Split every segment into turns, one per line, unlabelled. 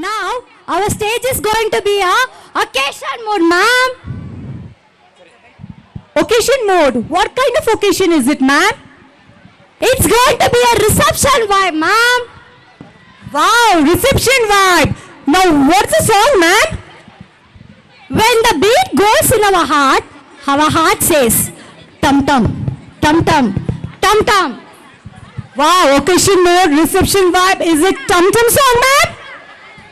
Now, our stage is going to be a occasion mode, ma'am.
Occasion mode. What kind of occasion is it, ma'am?
It's going to be a reception vibe, ma'am.
Wow, reception vibe. Now, what's the song, ma'am?
When the beat goes in our heart says, tum tum, tum tum, tum tum.
Wow, occasion mode, reception vibe. Is it Tum Tum song, ma'am?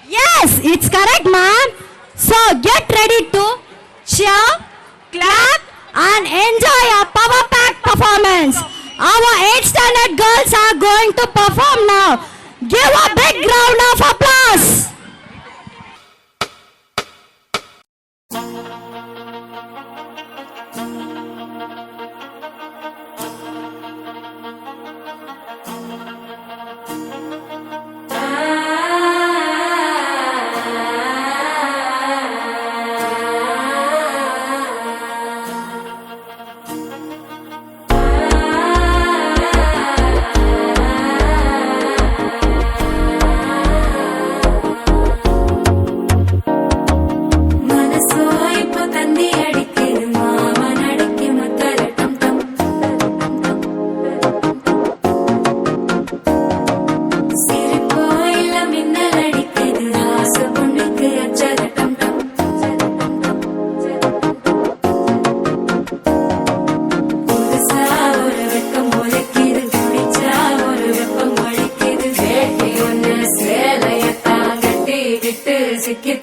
Yes, it's correct, ma'am. So get ready to cheer, clap, and enjoy our power pack performance. Our 8th standard girls are going to perform now. Give a big round of applause.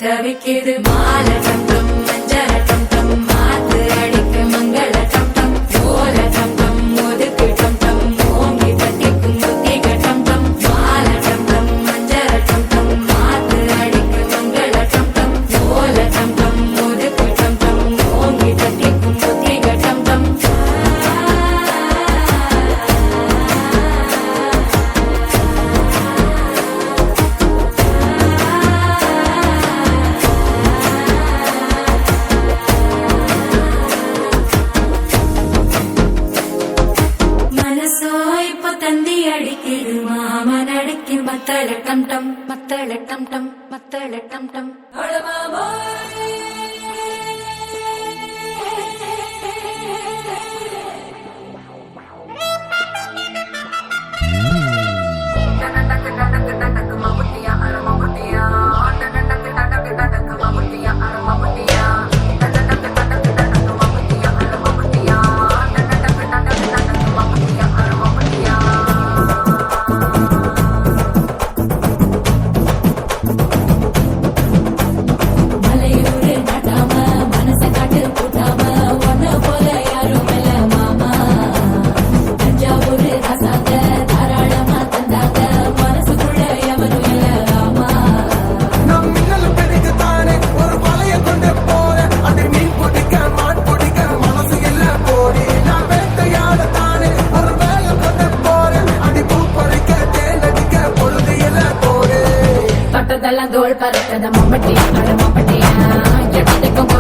தவிக்கிது மால டம் டம் மஞ்சள டம் டம் மாத்து அடிக்க மங்கள டம் டம் ஓல டம் டம் ஒதுக்கு டம் டம் ஓங்கி தட்டிக்கும் புத்திக டம் டம் மால டம் டம் மஞ்சள டம் டம் மாத்து அடிக்க மங்கள டம் டம் ஓல டம் டம் ஒதுக்கு டம் டம் ஓங்கி தட்டிக்கும் புத்திக டம் டம் மத்தள டம் டம் மத்தள டம் டம் மத்தள டம் டம் தோல் பறக்கத மம்பட்டியா மம்பட்டியா எட்டத்துக்கும்